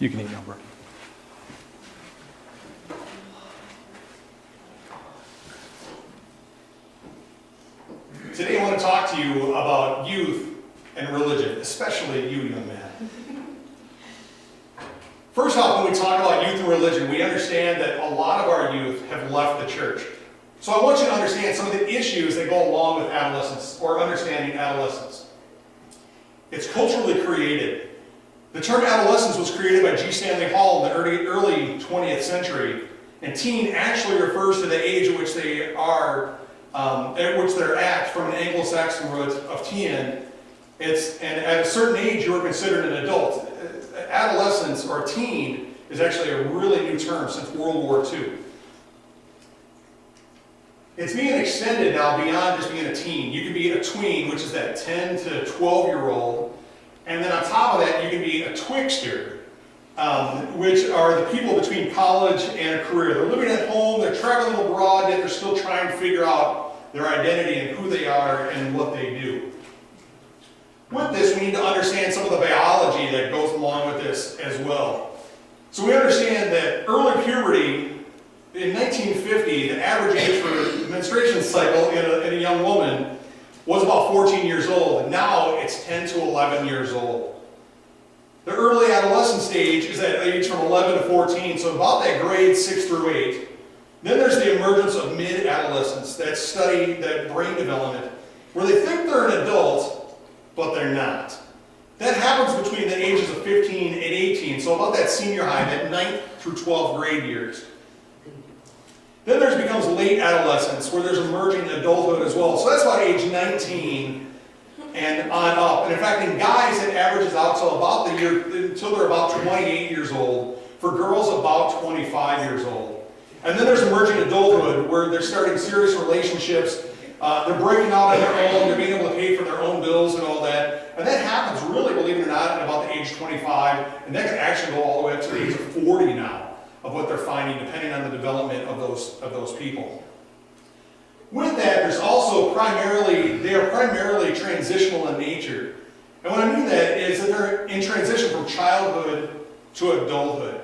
You can eat now, Brooke. Today I want to talk to you about youth and religion, especially you young men. First off, when we talk about youth and religion, we understand that a lot of our youth have left the church. So I want you to understand some of the issues that go along with adolescence, or understanding adolescence. It's culturally created. The term adolescence was created by G. Stanley Hall in the early 20th century, and teen actually refers to the age at which they are, at which they're at, from an Anglo-Saxon root of tien. And at a certain age, you are considered an adult. Adolescence, or teen, is actually a really new term since World War II. It's being extended now beyond just being a teen. You can be a tween, which is that 10 to 12-year-old. And then on top of that, you can be a twixter, which are the people between college and a career. They're living at home, they're traveling abroad, yet they're still trying to figure out their identity and who they are and what they do. With this, we need to understand some of the biology that goes along with this as well. So we understand that early puberty, in 1950, the average age for the menstruation cycle in a young woman was about 14 years old, and now it's 10 to 11 years old. The early adolescent stage is at age from 11 to 14, so about that grade 6 through 8. Then there's the emergence of mid-adolescence, that study, that brain development, where they think they're an adult, but they're not. That happens between the ages of 15 and 18, so about that senior high, that 9th through 12th grade years. Then there becomes late adolescence, where there's emerging adulthood as well. So that's about age 19 and on up. And in fact, in guys, it averages out until they're about 28 years old. For girls, about 25 years old. And then there's emerging adulthood, where they're starting serious relationships. They're breaking out on their own. They're being able to pay for their own bills and all that. And that happens, really, believe it or not, at about the age 25. And that can actually go all the way up to the age of 40 now, of what they're finding, depending on the development of those people. With that, there's also they are primarily transitional in nature. And what I mean that is that they're in transition from childhood to adulthood.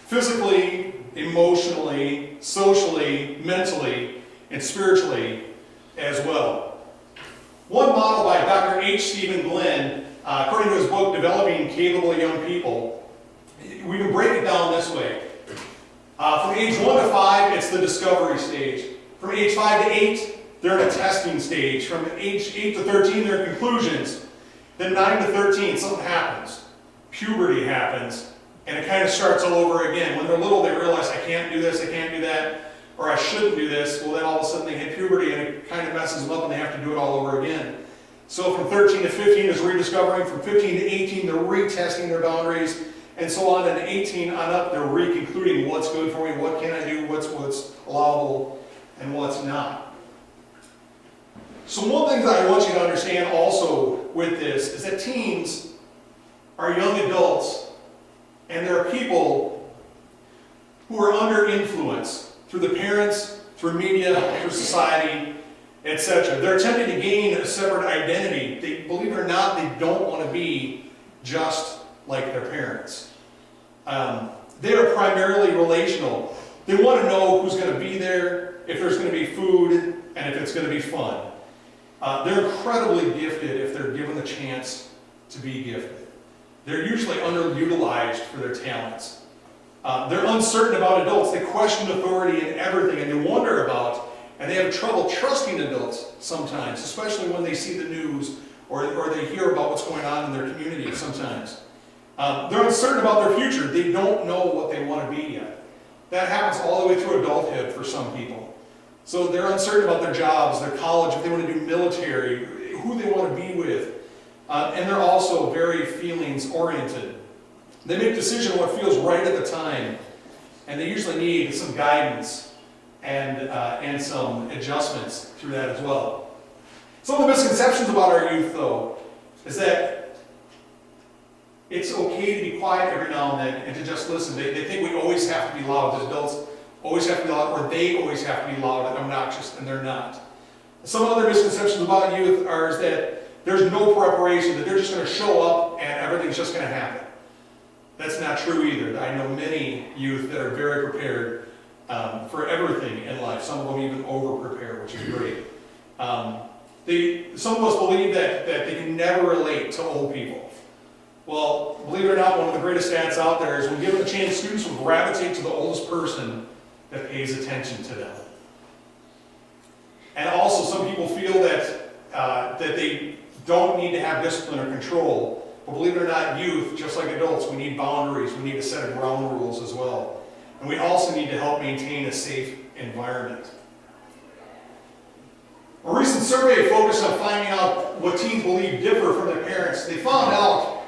Physically, emotionally, socially, mentally, and spiritually as well. One model by Dr. H. Stephen Glenn, according to his book, Developing Capable Young People, we can break it down this way. From age 1 to 5, it's the discovery stage. From age 5 to 8, they're in a testing stage. From age 8 to 13, they're in conclusions. Then 9 to 13, something happens. Puberty happens, and it kind of starts all over again. When they're little, they realize, I can't do this, I can't do that, or I shouldn't do this. Well, then all of a sudden they hit puberty, and it kind of messes them up, and they have to do it all over again. So from 13 to 15 is rediscovering. From 15 to 18, they're retesting their boundaries. And so on, and 18 on up, they're reconcluding what's good for me, what can I do, what's allowable, and what's not. So one thing that I want you to understand also with this is that teens are young adults, and there are people who are under influence through the parents, through media, through society, etc. They're attempting to gain a separate identity. They, believe it or not, they don't want to be just like their parents. They are primarily relational. They want to know who's going to be there, if there's going to be food, and if it's going to be fun. They're incredibly gifted if they're given the chance to be gifted. They're usually underutilized for their talents. They're uncertain about adults. They question authority in everything, and they wonder about, and they have trouble trusting adults sometimes, especially when they see the news or they hear about what's going on in their community sometimes. They're uncertain about their future. They don't know what they want to be yet. That happens all the way through adulthood for some people. So they're uncertain about their jobs, their college, if they want to do military, who they want to be with. And they're also very feelings-oriented. They make decisions on what feels right at the time, and they usually need some guidance and some adjustments through that as well. Some of the misconceptions about our youth, though, is that it's okay to be quiet every now and then and to just listen. They think we always have to be loud. As adults always have to be loud, or they always have to be loud and obnoxious, and they're not. Some other misconceptions about youth is that there's no preparation, that they're just going to show up and everything's just going to happen. That's not true either. I know many youth that are very prepared for everything in life. Some of them even over-prepare, which is great. Some of us believe that they can never relate to old people. Well, believe it or not, one of the greatest stats out there is when given a chance, students will gravitate to the oldest person that pays attention to them. And also, some people feel that they don't need to have discipline or control. But believe it or not, youth, just like adults, we need boundaries. We need a set of ground rules as well. And we also need to help maintain a safe environment. A recent survey focused on finding out what teens believe differ from their parents. They found out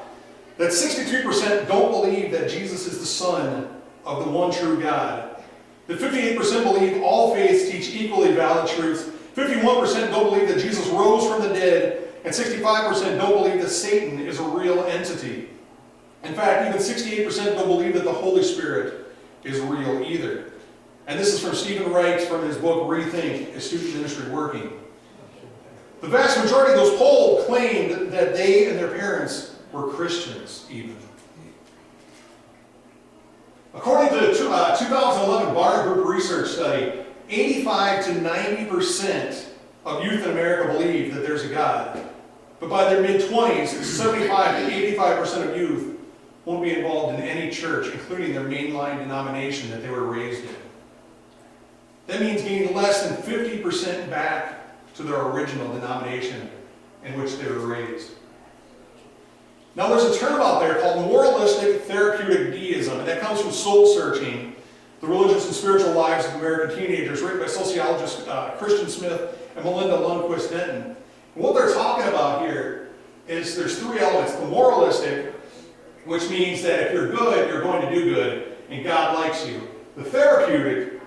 that 63% don't believe that Jesus is the Son of the one true God. That 58% believe all faiths teach equally valid truths. 51% don't believe that Jesus rose from the dead. And 65% don't believe that Satan is a real entity. In fact, even 68% don't believe that the Holy Spirit is real either. And this is from Stephen Wright from his book, Rethink, A Student Ministry Working. The vast majority of those polled claimed that they and their parents were Christians even. According to the 2011 Barna Group research study, 85 to 90% of youth in America believe that there's a God. But by their mid-20s, 75 to 85% of youth won't be involved in any church, including their mainline denomination that they were raised in. That means gaining less than 50% back to their original denomination in which they were raised. Now there's a term out there called moralistic therapeutic deism, and that comes from Soul Searching, the religious and spiritual lives of American teenagers, written by sociologists Christian Smith and Melinda Lundquist Denton. And what they're talking about here is there's three elements. The moralistic, which means that if you're good, you're going to do good, and God likes you. The therapeutic,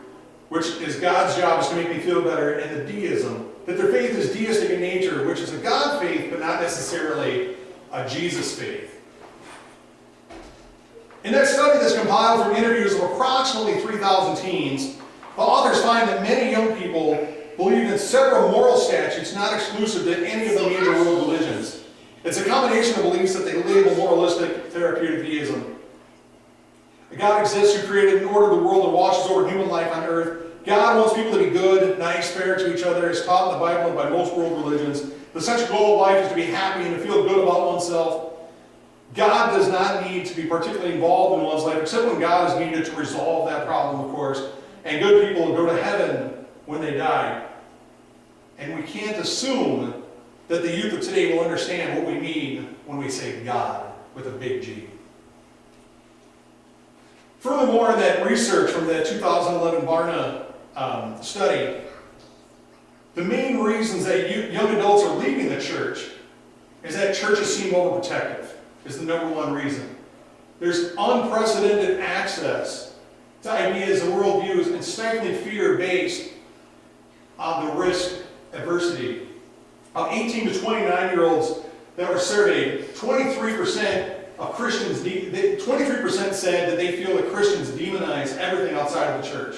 which is God's job is to make me feel better, and the deism, that their faith is deistic in nature, which is a God faith, but not necessarily a Jesus faith. In that study that's compiled from interviews of approximately 3,000 teens, the authors find that many young people believe in several moral statutes not exclusive to any of the major world religions. It's a combination of beliefs that they label moralistic therapeutic deism. A God exists who created and ordered the world and watches over human life on earth. God wants people to be good, nice, fair to each other, as taught in the Bible and by most world religions. The essential goal of life is to be happy and to feel good about oneself. God does not need to be particularly involved in one's life, except when God is needed to resolve that problem, of course. And good people go to heaven when they die. And we can't assume that the youth of today will understand what we mean when we say God with a big G. Furthermore, in that research from the 2011 Barna study, the main reasons that young adults are leaving the church is that churches seem overprotective, is the number one reason. There's unprecedented access to ideas and worldviews and stifling fear based on the risk adversity. Of 18 to 29-year-olds that were surveyed, 23% of Christians, 23% said that they feel that Christians demonize everything outside of the church.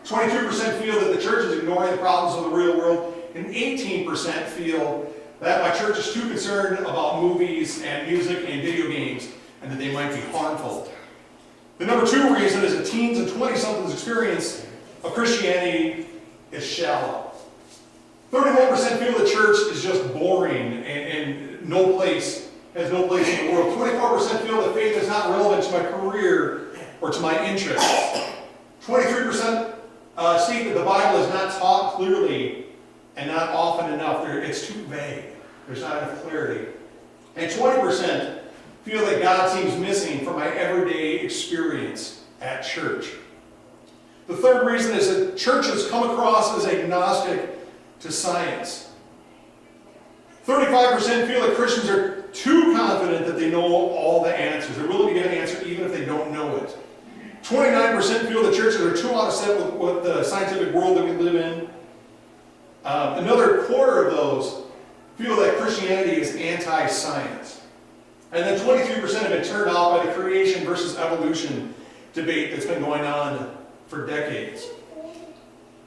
22% feel that the church is ignoring the problems of the real world, and 18% feel that my church is too concerned about movies and music and video games, and that they might be harmful. The number two reason is that teens and 20-somethings experience of Christianity is shallow. 31% feel the church is just boring and has no place in the world. 24% feel that faith is not relevant to my career or to my interests. 23% state that the Bible is not taught clearly and not often enough. It's too vague. There's not enough clarity. And 20% feel that God seems missing from my everyday experience at church. The third reason is that churches come across as agnostic to science. 35% feel that Christians are too confident that they know all the answers. They're willing to get an answer even if they don't know it. 29% feel that churches are too out of step with the scientific world that we live in. Another quarter of those feel that Christianity is anti-science. And then 23% have been turned off by the creation versus evolution debate that's been going on for decades.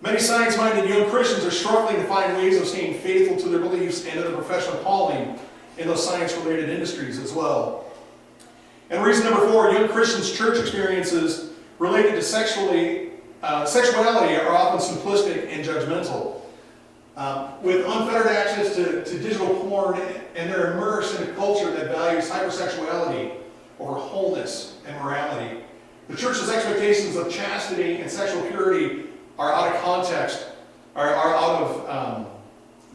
Many science-minded young Christians are struggling to find ways of staying faithful to their beliefs and to their professional calling in those science-related industries as well. And reason number 4, young Christians' church experiences related to sexuality are often simplistic and judgmental. With unfettered access to digital porn, and they're immersed in a culture that values hypersexuality over wholeness and morality. The church's expectations of chastity and sexual purity are out of context, they're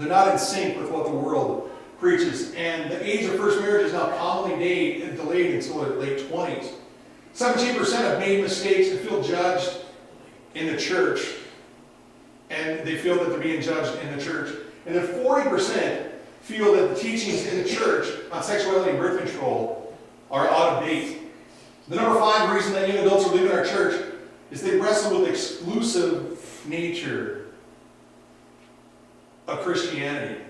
not in sync with what the world preaches. And the age of first marriage is now commonly delayed until their late 20s. 17% have made mistakes and feel judged in the church, and they feel that they're being judged in the church. And then 40% feel that the teachings in the church on sexuality and birth control are out of date. The number 5 reason that young adults are leaving our church is they wrestle with the exclusive nature of Christianity.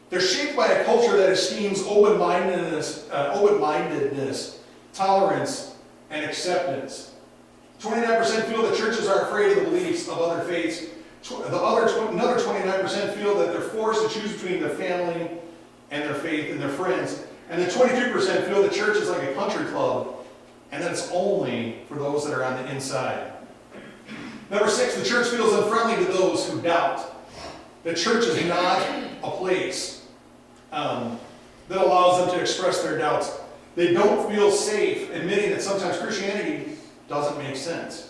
They're shaped by a culture that esteems open-mindedness, tolerance, and acceptance. 29% feel that churches are afraid of the beliefs of other faiths. Another 29% feel that they're forced to choose between their family and their faith and their friends. And then 22% feel that church is like a country club, and that it's only for those that are on the inside. Number 6, the church feels unfriendly to those who doubt. The church is not a place that allows them to express their doubts. They don't feel safe admitting that sometimes Christianity doesn't make sense.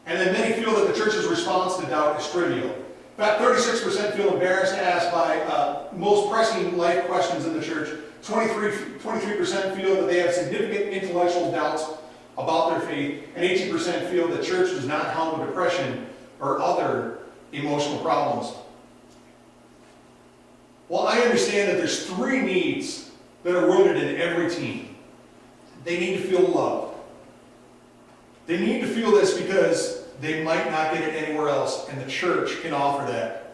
And then many feel that the church's response to doubt is trivial. In fact, 36% feel embarrassed to ask by most pressing life questions in the church. 23% feel that they have significant intellectual doubts about their faith, and 18% feel that church does not help with depression or other emotional problems. Well, I understand that there's 3 needs that are rooted in every teen. They need to feel loved. They need to feel this because they might not get it anywhere else, and the church can offer that.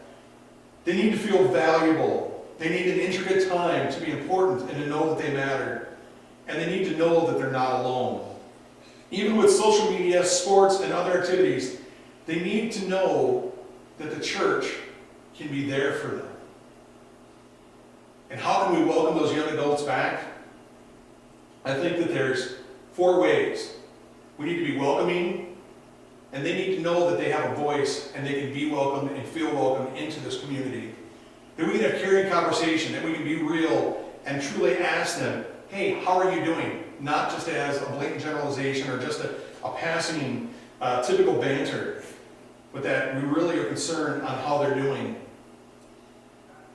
They need to feel valuable. They need an intricate time to be important and to know that they matter. And they need to know that they're not alone. Even with social media, sports, and other activities, they need to know that the church can be there for them. And how can we welcome those young adults back? I think that there's 4 ways. We need to be welcoming, and they need to know that they have a voice and they can be welcomed and feel welcome into this community. That we can have caring conversation, that we can be real and truly ask them, hey, how are you doing? Not just as a blatant generalization or just a passing typical banter, but that we really are concerned on how they're doing.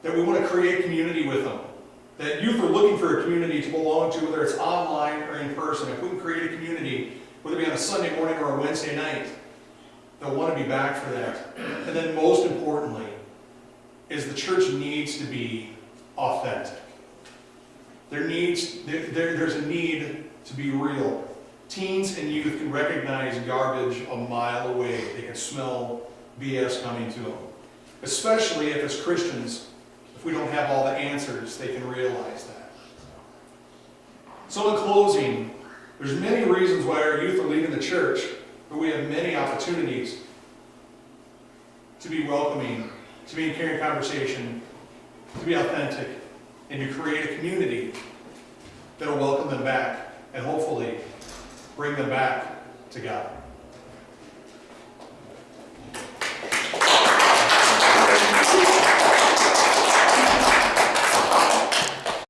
That we want to create community with them. That youth are looking for a community to belong to, whether it's online or in person. If we can create a community, whether it be on a Sunday morning or a Wednesday night, they'll want to be back for that. And then most importantly, is the church needs to be authentic. There's a need to be real. Teens and youth can recognize garbage a mile away. They can smell BS coming to them. Especially if as Christians, if we don't have all the answers, they can realize that. So in closing, there's many reasons why our youth are leaving the church, but we have many opportunities to be welcoming, to be in caring conversation, to be authentic, and to create a community that will welcome them back and hopefully bring them back to God.